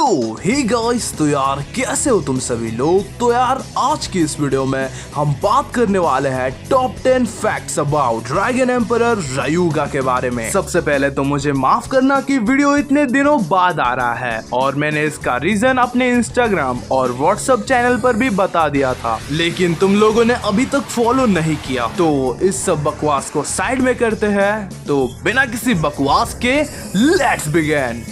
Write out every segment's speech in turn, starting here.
Hey guys, तो यार कैसे हो तुम सभी लोग। तो यार आज की इस वीडियो में हम बात करने वाले हैं top 10 facts about dragon emperor Ryuga के बारे में। सबसे पहले तो मुझे माफ करना कि वीडियो इतने दिनों बाद आ रहा है और मैंने इसका रीजन अपने इंस्टाग्राम और व्हाट्सएप चैनल पर भी बता दिया था, लेकिन तुम लोगों ने अभी तक फॉलो नहीं किया। तो इस सब बकवास को साइड में करते हैं, तो बिना किसी बकवास के let's begin.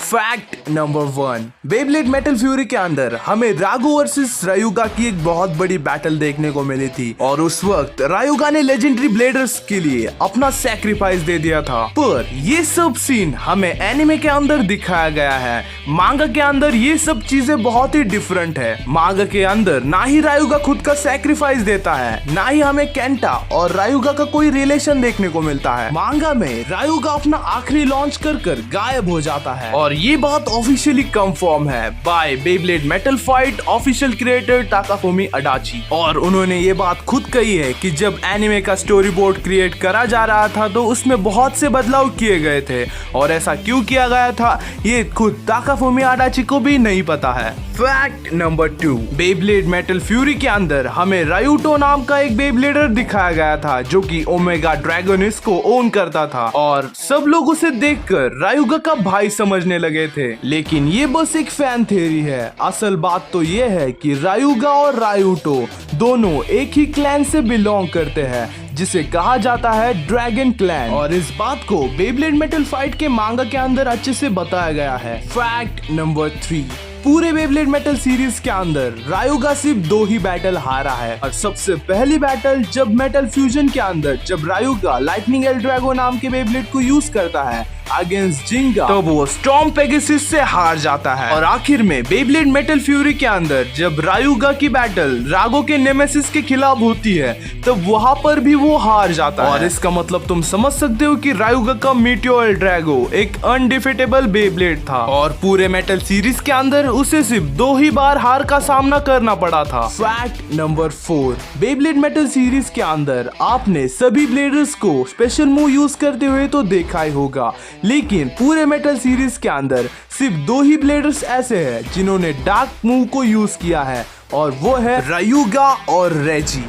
Fact number 1, Beyblade metal fury के अंदर हमें रागो वर्सेस रायुगा की एक बहुत बड़ी बैटल देखने को मिली थी और उस वक्त रायुगा ने लेजेंडरी ब्लेडर्स के लिए अपना सैक्रिफाइस दे दिया था। पर ये सब सीन हमें एनिमे के अंदर दिखाया गया है। मांगा के अंदर ये सब चीजें बहुत ही डिफरेंट है। मांगा के अंदर ना ही रायुगा खुद का सैक्रिफाइस देता है, ना ही हमें केंटा और रायुगा का कोई रिलेशन देखने को मिलता है। मांगा में रायुगा अपना आखिरी लॉन्च कर गायब हो जाता है और ये बात ऑफिशियली कंफर्म है by Beyblade metal fight official creator Takafumi Adachi, और उन्होंने ये बात खुद कही है कि जब एनिमे का स्टोरी बोर्ड क्रिएट करा जा रहा था तो उसमें बहुत से बदलाव किए गए थे और ऐसा क्यों किया गया था ये खुद ताकाफुमी अडाची को भी नहीं पता है। Fact number 2, Beyblade metal fury के अंदर हमें रायुटो नाम का एक बेब्लेडर दिखाया गया था जो कि ओमेगा ड्रैगोनिस को ओन करता था और सब लोग उसे देखकर रायुगा का भाई समझने लगे थे। लेकिन ये बस एक फैन थ्योरी है। असल बात तो ये है कि रायुगा और रायुटो दोनों एक ही क्लैन से बिलोंग करते हैं जिसे कहा जाता है ड्रैगन क्लैन, और इस बात को बेब्लेड मेटल फाइट के मांगा के अंदर अच्छे से बताया गया है। फैक्ट नंबर 3, पूरे बेब्लेड मेटल सीरीज के अंदर रायुगा सिर्फ 2 ही बैटल हारा है और सबसे पहली बैटल जब मेटल फ्यूजन के अंदर जब रायुगा लाइटनिंग एल ड्रैगो नाम के बेब्लेड को यूज करता है अगेंस्ट जिंगा, तो वो स्टॉर्म पेगासस से हार जाता है। और आखिर में बेब्लेड मेटल फ्यूरी के अंदर जब रायुगा की बैटल रागो के नेमेसिस के खिलाफ होती है तब वहां पर भी वो हार जाता है। और इसका मतलब तुम समझ सकते हो कि रायुगा का मीटियो एल ड्रैगो एक अनडिफिटेबल बेब्लेड था और पूरे मेटल सीरीज के अंदर उसे सिर्फ 2 ही बार हार का सामना करना पड़ा था। Fact number 4, Beyblade metal series के अंदर आपने सभी ब्लेडर्स को स्पेशल मूव यूज करते हुए तो देखा ही होगा, लेकिन पूरे मेटल सीरीज के अंदर सिर्फ 2 ही ब्लेडर्स ऐसे हैं जिन्होंने डार्क मूव को यूज किया है और वो है रायुगा और Reiji.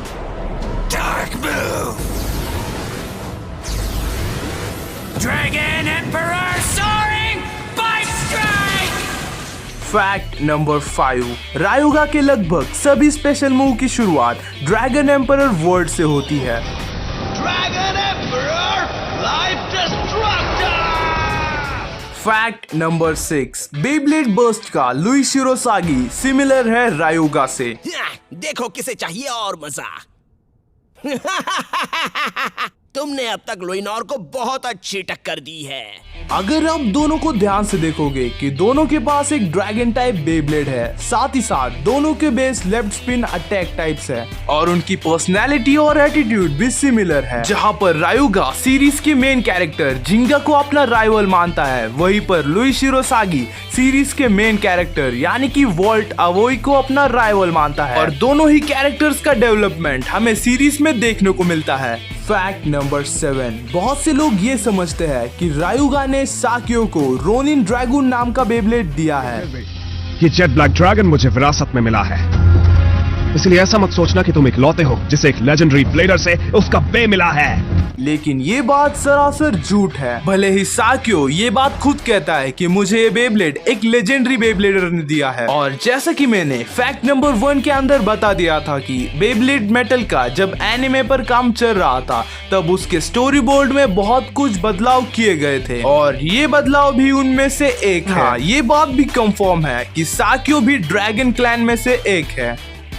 Dark move, dragon emperor soaring bite strike. Fact number 5, Ryuga के लगभग सभी स्पेशल मूव की शुरुआत ड्रैगन एम्परर वर्ड से होती है। Dragon emperor life destructor. Fact number 6, Beyblade burst का लुई शिरोसागी सिमिलर है रायुगा से। देखो किसे चाहिए और मजा। तुमने अब तक लुइनोर को बहुत अच्छी टक्कर दी है। अगर आप दोनों को ध्यान से देखोगे कि दोनों के पास एक ड्रैगन टाइप बेब्लेड है, साथ ही साथ दोनों के base left spin attack types है और उनकी पर्सनैलिटी और एटीट्यूड भी सिमिलर है। जहां पर रायुगा सीरीज के मेन कैरेक्टर जिंगा को अपना राइवल मानता है, वहीं पर लुई शिरोसागी सीरीज के मेन कैरेक्टर यानी कि वॉल्ट अवोई को अपना राइवल मानता है और दोनों ही कैरेक्टर्स का डेवलपमेंट हमें सीरीज में देखने को मिलता है। फैक्ट नंबर 7, बहुत से लोग ये समझते हैं कि रायुगा ने साकियो को रोनिन ड्रैगन नाम का बेब्लेड दिया है। ये जेट ब्लैक ड्रैगन मुझे विरासत में मिला है, इसलिए ऐसा मत सोचना कि तुम इकलौते हो जिसे एक लेजेंडरी ब्लेडर से उसका बे मिला है। लेकिन ये बात सरासर झूठ है। भले ही साकियो ये बात खुद कहता है कि मुझे ये बेब्लेड एक लेजेंडरी बेब्लेडर ने दिया है, और जैसा कि मैंने फैक्ट नंबर 1 के अंदर बता दिया था कि बेब्लेड मेटल का जब एनिमे पर काम चल रहा था तब उसके स्टोरी बोर्ड में बहुत कुछ बदलाव किए गए थे और ये बदलाव भी उनमें से एक है। ये बात भी कंफर्म है कि साकियो भी ड्रैगन क्लैन में से एक है।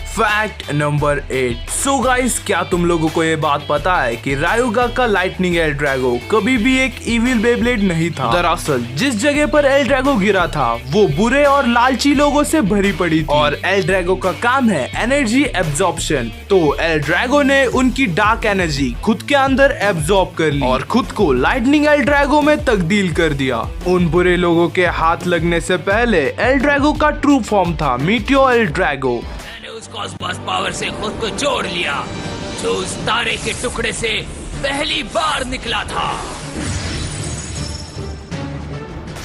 फैक्ट नंबर 8, सो गाइस, क्या तुम लोगों को ये बात पता है कि रायुगा का लाइटनिंग एल ड्रैगो कभी भी एक इविल बेब्लेड नहीं था। दरअसल जिस जगह पर एल ड्रैगो गिरा था वो बुरे और लालची लोगों से भरी पड़ी थी और एल ड्रैगो का काम है एनर्जी एब्जॉर्प्शन, तो एल ड्रैगो ने उनकी डार्क एनर्जी खुद के अंदर एब्जॉर्ब कर ली और खुद को लाइटनिंग एल ड्रैगो में तब्दील कर दिया। उन बुरे लोगों के हाथ लगने से पहले एल ड्रैगो का ट्रू फॉर्म था Meteor L Drago. Cosmos power से खुद को जोड़ लिया जो उस तारे के टुकड़े से पहली बार निकला था।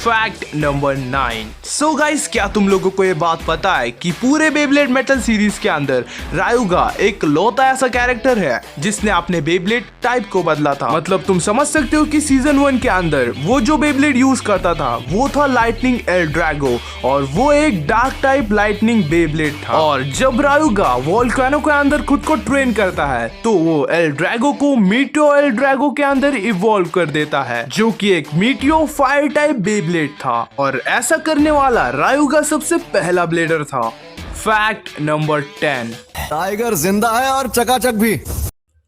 Fact number 9। सो गाइस, क्या तुम लोगों को ये बात पता है कि पूरे बेब्लेड मेटल सीरीज के अंदर रायुगा एक लौता ऐसा कैरेक्टर है जिसने अपने बेब्लेड टाइप को बदला था। मतलब तुम समझ सकते हो कि सीजन 1 के अंदर वो जो बेब्लेड यूज करता था वो था लाइटनिंग एल ड्रैगो, और वो एक डार्क टाइप लाइटनिंग बेब्लेड था। और जब रायुगा वोल्केनो के अंदर खुद को ट्रेन करता है तो वो एल ड्रैगो को मीटियो एल ड्रैगो के अंदर इवॉल्व कर देता है, जो कि एक मीटियो फायर टाइप बेब्लेड था। और ऐसा करने वाला रायुगा सबसे पहला ब्लेडर था। Fact number 10। टाइगर जिंदा है और चकाचक भी।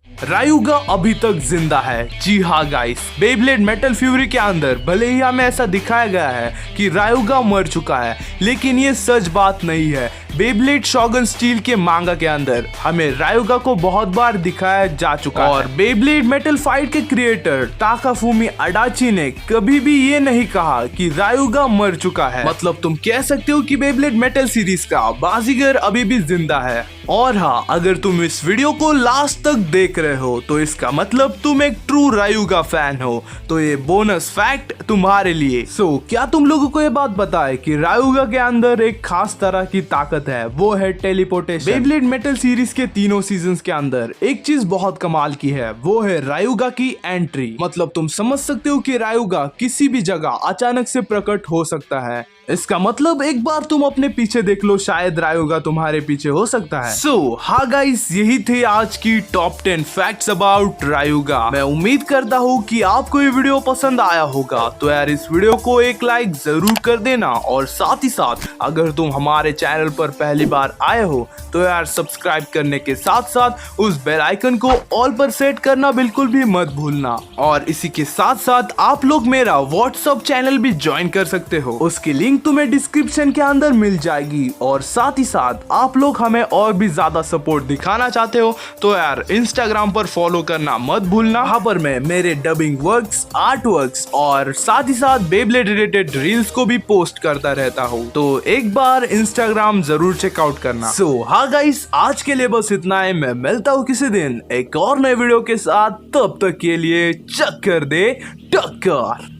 रायुगा अभी तक जिंदा है। जी हाँ गाइस, बेब्लेड मेटल फ्यूरी के अंदर भले ही हमें ऐसा दिखाया गया है कि रायुगा मर चुका है, लेकिन ये सच बात नहीं है। बेब्लेड शोगन स्टील के मांगा के अंदर हमें रायुगा को बहुत बार दिखाया जा चुका है। और बेब्लेड मेटल फाइट के क्रिएटर ताकाफुमी अडाची ने कभी भी ये नहीं कहा कि रायुगा मर चुका है। मतलब तुम कह सकते हो कि बेब्लेड मेटल सीरीज का बाजीगर अभी भी जिंदा है। और हाँ, अगर तुम इस वीडियो को लास्ट तक देख रहे हो तो इसका मतलब तुम एक ट्रू रायुगा फैन हो, तो ये बोनस फैक्ट तुम्हारे लिए। क्या तुम लोगों को ये बात पता है कि रायुगा के अंदर एक खास तरह की ताकत है, वो है टेलीपोर्टेशन। बेब्लेड मेटल सीरीज के तीनों सीजन्स के अंदर एक चीज बहुत कमाल की है, वो है रायुगा की एंट्री। मतलब तुम समझ सकते हो कि रायुगा किसी भी जगह अचानक से प्रकट हो सकता है। इसका मतलब एक बार तुम अपने पीछे देख लो, शायद रायुगा तुम्हारे पीछे हो सकता है। हाँ गाइस, यही थे आज की टॉप 10 फैक्ट्स अबाउट रायुगा। मैं उम्मीद करता हूँ कि आपको ये वीडियो पसंद आया होगा, तो यार इस वीडियो को एक लाइक जरूर कर देना। और साथ ही साथ अगर तुम हमारे चैनल पर पहली बार आए हो तो यार सब्सक्राइब करने के साथ साथ उस बेल आइकन को ऑल पर सेट करना बिल्कुल भी मत भूलना। और इसी के साथ साथ आप लोग मेरा व्हाट्सएप चैनल भी ज्वाइन कर सकते हो, उसकी लिंक तुम्हें डिस्क्रिप्शन के अंदर मिल जाएगी। और साथ ही साथ आप लोग हमें और भी ज्यादा सपोर्ट दिखाना चाहते हो तो यार इंस्टाग्राम पर फॉलो करना मत भूलना। वहाँ पर मैं मेरे डबिंग वर्क्स, आर्ट वर्क्स और साथ ही साथ बेब्लेड रिलेटेड रील्स को भी पोस्ट करता रहता हूँ, तो एक बार इंस्टाग्राम जरूर चेकआउट करना। हाँ गाइस, आज के लिए बस इतना है। मैं मिलता हूँ किसी दिन एक और नए वीडियो के साथ, तब तक के लिए चक्कर दे टक्कर।